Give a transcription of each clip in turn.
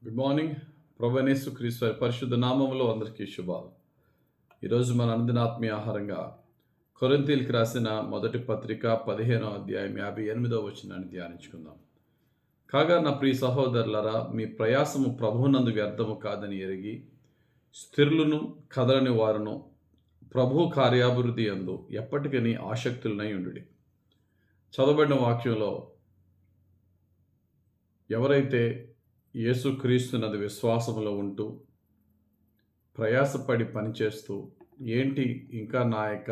Good morning. ప్రభువైన యేసుక్రీస్తు వారి పరిశుద్ధ నామములో అందరికీ శుభాలు. ఈరోజు మన అనుదిన ఆత్మీయ ఆహారంగా కొరింథీయులకు రాసిన మొదటి పత్రిక 15వ అధ్యాయం 58వ వచనాన్ని ధ్యానించుకుందాం. కాగా నా ప్రియ సహోదరులారా, మీ ప్రయాసము ప్రభువునందు వ్యర్థము కాదని ఎరిగి స్థిరులను కదలని వారును ప్రభు కార్యాభివృద్ధి యందు ఎప్పటికీ ఆసక్తులనై ఉండుడి. చదవబడిన వాక్యంలో ఎవరైతే యేసుక్రీస్తునందు విశ్వాసములో ఉంటూ ప్రయాసపడి పనిచేస్తూ ఏంటి ఇంకా నా యొక్క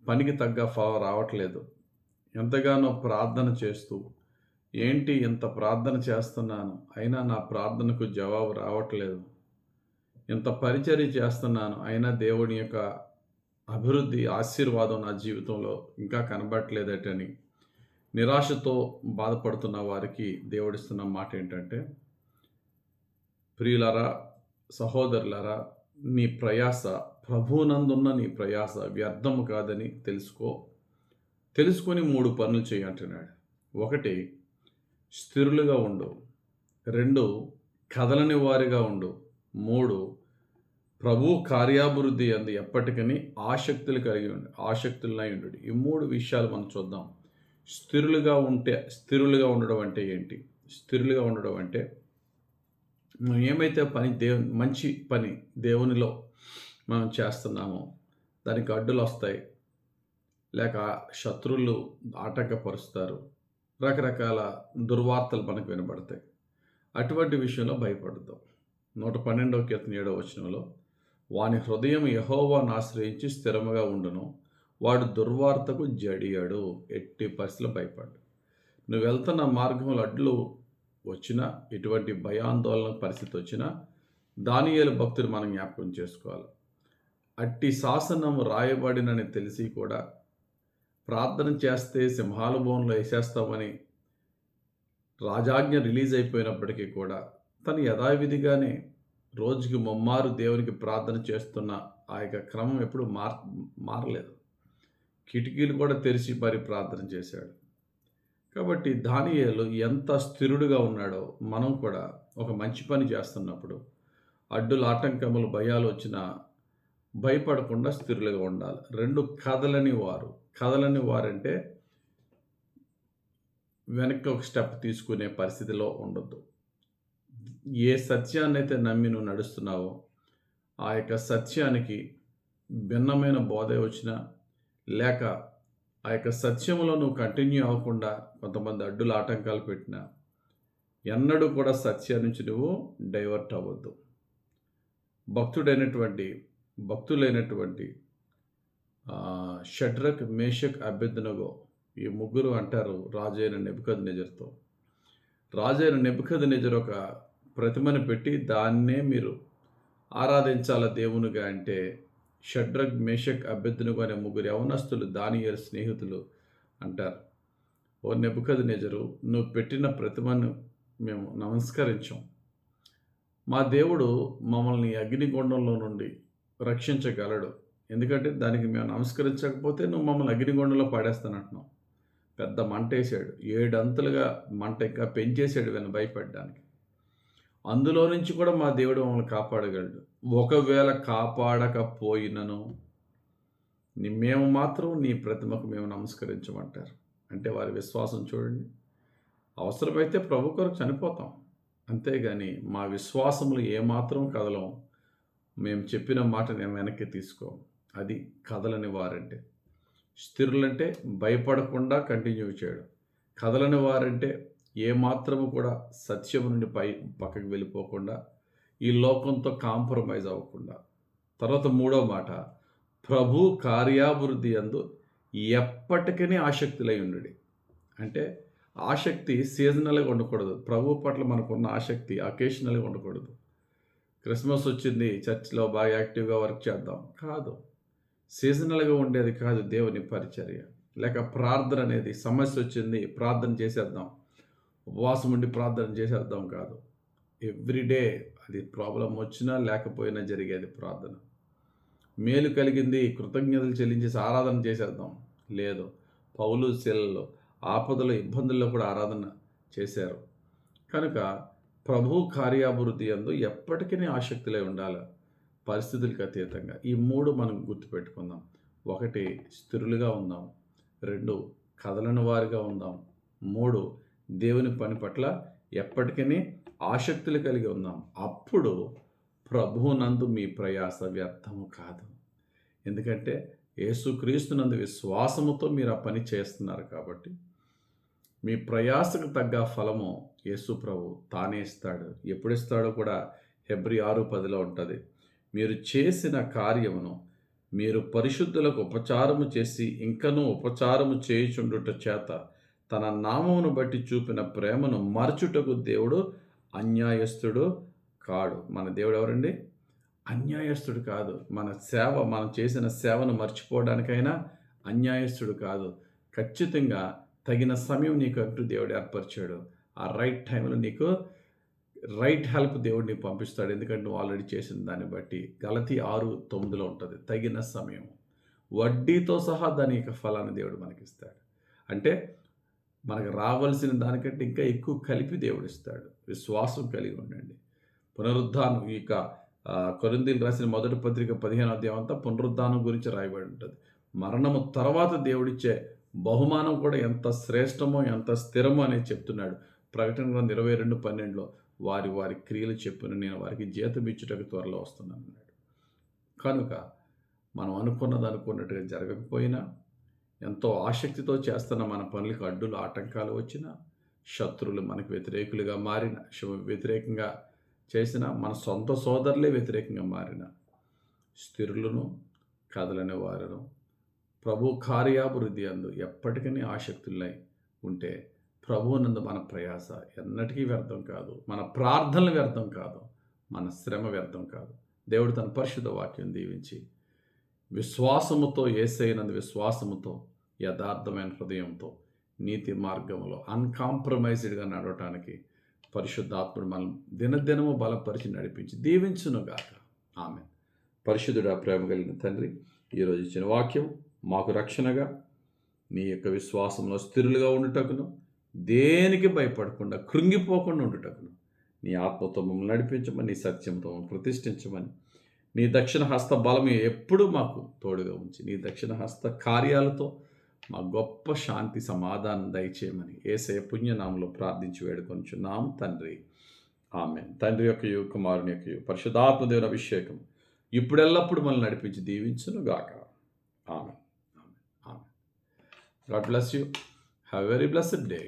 పనికి తగ్గ ఫలం రావట్లేదు, ఎంతగానో ప్రార్థన చేస్తూ ఏంటి ఇంత ప్రార్థన చేస్తున్నాను అయినా నా ప్రార్థనకు జవాబు రావట్లేదు, ఇంత పరిచర్య చేస్తున్నాను అయినా దేవుని యొక్క అభివృద్ధి ఆశీర్వాదం నా జీవితంలో ఇంకా కనబడట్లేదటని నిరాశతో బాధపడుతున్న వారికి దేవుడిస్తున్న మాట ఏంటంటే, ప్రియులారా, సహోదరులారా, నీ ప్రయాస ప్రభువునందున్న నీ ప్రయాస వ్యర్థము కాదని తెలుసుకొని 3 పనులు చేయంటున్నాడు. 1, స్థిరులుగా ఉండు. 2, కదలని వారిగా ఉండు. 3, ప్రభు కార్యాభివృద్ధి అందు ఎప్పటికీ ఆసక్తులనై ఉండు. ఈ 3 విషయాలు మనం చూద్దాం. స్థిరులుగా ఉండడం అంటే ఏంటి? స్థిరులుగా ఉండడం అంటే మనం ఏమైతే మంచి పని దేవునిలో మనం చేస్తున్నామో దానికి అడ్డులు వస్తాయి, లేక శత్రువులు ఆటంకపరుస్తారు, రకరకాల దుర్వార్తలు మనకు వినబడతాయి. అటువంటి విషయంలో భయపడద్దాం. 112వ కీర్తన 7వ వచనంలో, వాని హృదయం యెహోవాను ఆశ్రయించి స్థిరముగా ఉండును, వాడు దుర్వార్తకు జడియడు. ఎట్టి పరిస్థితుల్లో భయపడు. నువ్వు వెళ్తున్న మార్గంలో అడ్లు వచ్చినా, ఎటువంటి భయాందోళన పరిస్థితి వచ్చినా దానియేలు భక్తుడు మనం జ్ఞాపకం చేసుకోవాలి. అట్టి శాసనం రాయబడినని తెలిసి కూడా ప్రార్థన చేస్తే సింహాల బోన్లో వేసేస్తామని రాజాజ్ఞ రిలీజ్ అయిపోయినప్పటికీ కూడా తను యథావిధిగానే రోజుకి ముమ్మారు దేవునికి ప్రార్థన చేస్తున్న ఆ యొక్క క్రమం ఎప్పుడు మారలేదు. కిటికీలు కూడా తెరిచి మరి ప్రార్థన చేశాడు. కాబట్టి దానియేలు ఎంత స్థిరుడుగా ఉన్నాడో మనం కూడా ఒక మంచి పని చేస్తున్నప్పుడు అడ్డులు, ఆటంకములు, భయాలు వచ్చినా భయపడకుండా స్థిరులుగా ఉండాలి. 2, కదలని వారంటే వెనక్కి ఒక స్టెప్ తీసుకునే పరిస్థితిలో ఉండొద్దు. ఏ సత్యాన్ని అయితే నమ్మి నువ్వు నడుస్తున్నావో ఆ యొక్క సత్యానికి భిన్నమైన బోధ వచ్చినా, లేక ఆ యొక్క సత్యంలో నువ్వు కంటిన్యూ అవ్వకుండా కొంతమంది అడ్డులు, ఆటంకాలు పెట్టినా ఎన్నడూ కూడా సత్యం నుంచి నువ్వు డైవర్ట్ అవ్వద్దు. భక్తులైనటువంటి షడ్రక్, మేషక్, అబేద్నెగో ఈ 3 అంటారు రాజు అయిన నెబుకద్నెజరుతో. రాజు అయిన నెబుకద్నెజరు ఒక ప్రతిమను పెట్టి దాన్నే మీరు ఆరాధించాల దేవునిగా అంటే షడ్రక్, మేషక్, అబేద్నెగో అనే 3 యవనస్తులు దానియేలు స్నేహితులు అంటారు, ఓ నెబుకద్నెజరు, నువ్వు పెట్టిన ప్రతిమను మేము నమస్కరించాం. మా దేవుడు మమ్మల్ని అగ్నిగుండంలో నుండి రక్షించగలడు. ఎందుకంటే దానికి మేము నమస్కరించకపోతే నువ్వు మమ్మల్ని అగ్నిగుండంలో పడేస్తానంటున్నావు. పెద్ద మంట వేసాడు, 7 అంతలుగా మంట ఇంకా పెంచేసాడు వీళ్ళని భయపెట్టడానికి. అందులో నుంచి కూడా మా దేవుడు మమ్మల్ని కాపాడగలడు. ఒకవేళ కాపాడకపోయినను మేము మాత్రం నీ ప్రతిమకు మేము నమస్కరించమంటారు. అంటే వారి విశ్వాసం చూడండి. అవసరమైతే ప్రభు కొరకు చనిపోతాం, అంతేగాని మా విశ్వాసములు ఏమాత్రం కదలం. మేము చెప్పిన మాట నేను వెనక్కి తీసుకోం. అది కదలని వారంటే. స్థిరులంటే భయపడకుండా కంటిన్యూ చేయడం. కదలని వారంటే ఏమాత్రము కూడా సత్యం నుండి పక్కకి వెళ్ళిపోకుండా, ఈ లోకంతో కాంప్రమైజ్ అవ్వకుండా. తర్వాత 3వ మాట, ప్రభు కార్యాభివృద్ధి యందు ఎప్పటికీ ఆసక్తులై ఉండుడి. అంటే ఆసక్తి సీజనల్గా ఉండకూడదు. ప్రభు పట్ల మనకున్న ఆసక్తి అకేషనల్గా ఉండకూడదు. క్రిస్మస్ వచ్చింది, చర్చ్లో బాగా యాక్టివ్గా వర్క్ చేద్దాం కాదు. సీజనల్గా ఉండేది కాదు దేవుని పరిచర్య. లేక ప్రార్థన అనేది సమస్య వచ్చింది ప్రార్థన చేసేద్దాం, ఉపవాసం ఉండి ప్రార్థన చేసేద్దాం కాదు. ఎవ్రీడే అది ప్రాబ్లం వచ్చినా లేకపోయినా జరిగేది ప్రార్థన. మేలు కలిగింది కృతజ్ఞతలు చెల్లించేసి ఆరాధన చేసేద్దాం లేదు. పౌలు శీలలో ఆపదలు, ఇబ్బందుల్లో కూడా ఆరాధన చేశారు. కనుక ప్రభు కార్యాభివృద్ధి యందు ఎప్పటికీ ఆసక్తులై ఉండాలి. పరిస్థితులకు అతీతంగా. ఈ 3 మనం గుర్తుపెట్టుకుందాం. 1 స్థిరులుగా ఉందాం. 2 కదలని వారిగా ఉందాం. 3 దేవుని పని పట్ల ఎప్పటికీ ఆసక్తులు కలిగి ఉందాం. అప్పుడు ప్రభువునందు మీ ప్రయాస వ్యర్థము కాదు. ఎందుకంటే యేసుక్రీస్తునందు విశ్వాసముతో మీరు ఆ పని చేస్తున్నారు కాబట్టి మీ ప్రయాసకు తగ్గ ఫలము యేసు ప్రభు తానే ఇస్తాడు. ఎప్పుడు ఇస్తాడో కూడా హెబ్రీ 6:10లో ఉంటుంది. మీరు చేసిన కార్యమును మీరు పరిశుద్ధులకు ఉపచారము చేసి ఇంకనూ ఉపచారము చేయుచుండుట చేత తన నామమును బట్టి చూపిన ప్రేమను మరచుటకు దేవుడు అన్యాయస్తుడు కాడు. మన దేవుడు ఎవరండి? అన్యాయస్తుడు కాదు. మనం చేసిన సేవను మర్చిపోవడానికైనా అన్యాయస్తుడు కాదు. ఖచ్చితంగా తగిన సమయం నీకు అంటూ దేవుడు ఏర్పరిచాడు. ఆ రైట్ టైంలో నీకు రైట్ హెల్ప్ దేవుడు నీకు పంపిస్తాడు. ఎందుకంటే నువ్వు ఆల్రెడీ చేసిన దాన్ని బట్టి. గలతీ 6:9లో ఉంటుంది. తగిన సమయం వడ్డీతో సహా దాని యొక్క ఫలాన్ని దేవుడు మనకిస్తాడు. అంటే మనకు రావాల్సిన దానికంటే ఇంకా ఎక్కువ కలిపి దేవుడు ఇస్తాడు. విశ్వాసం కలిగి ఉండండి. పునరుద్ధానం ఇక కొరింథీయులకు రాసిన మొదటి పత్రిక 15వ అధ్యాయం అంతా పునరుద్ధానం గురించి రాయబడి ఉంటుంది. మరణము తర్వాత దేవుడిచ్చే బహుమానం కూడా ఎంత శ్రేష్టమో ఎంత స్థిరమో అనేది చెప్తున్నాడు. ప్రకటన గ్రంథం 22:12లో వారి వారి క్రియలు చెప్పున నేను వారికి జీతం ఇచ్చుటకు త్వరలో వస్తున్నాను అన్నాడు. కనుక మనం అనుకున్నట్టుగా జరగకపోయినా, ఎంతో ఆసక్తితో చేస్తున్న మన పనులకు అడ్డులు ఆటంకాలు వచ్చినా, శత్రువులు మనకు వ్యతిరేకులుగా మారిన, వ్యతిరేకంగా చేసిన, మన సొంత సోదరులే వ్యతిరేకంగా మారిన, స్థిరులను కదలని వారును ప్రభు కార్యాభివృద్ధి అందు ఎప్పటికీ ఆసక్తులై ఉంటే ప్రభువునందు మన ప్రయాస ఎన్నటికీ వ్యర్థం కాదు. మన ప్రార్థనలు వ్యర్థం కాదు. మన శ్రమ వ్యర్థం కాదు. దేవుడు తన పరిశుద్ధ వాక్యం దీవించి విశ్వాసముతో యేసయ్యనందు విశ్వాసముతో యథార్థమైన హృదయంతో నీతి మార్గంలో అన్కాంప్రమైజ్డ్గా నడవటానికి పరిశుద్ధాత్ముడు మనం దినదినము బలపరిచి నడిపించి దీవించునుగాక. ఆమేన్. పరిశుద్ధుడా, ప్రేమ కలిగిన తండ్రి, ఈరోజు ఇచ్చిన వాక్యం మాకు రక్షణగా, నీ యొక్క విశ్వాసంలో స్థిరులుగా ఉండుటకును, దేనికి భయపడకుండా కృంగిపోకుండా ఉండుటకును నీ ఆత్మతో మమ్మల్ని నడిపించమని, నీ సత్యంతో మమ్మల్ని ప్రతిష్ఠించమని, నీ దక్షిణ హస్త బలమే ఎప్పుడూ మాకు తోడుగా ఉంచి, నీ దక్షిణ హస్త కార్యాలతో మా గొప్ప శాంతి సమాధానం దయచేయమని యేసయ్య పుణ్యనామంలో ప్రార్థించి వేడుకొనుచున్నాం తండ్రి. ఆమేన్. తండ్రి యొక్కయు కుమారుని యొక్కయు పరిశుద్ధాత్మ దేవుని అభిషేకం ఇప్పుడెల్లప్పుడు మనల్ని నడిపించి దీవించును గాక. ఆమేన్. ఆమేన్. ఆమేన్. God bless you. Have a very blessed day.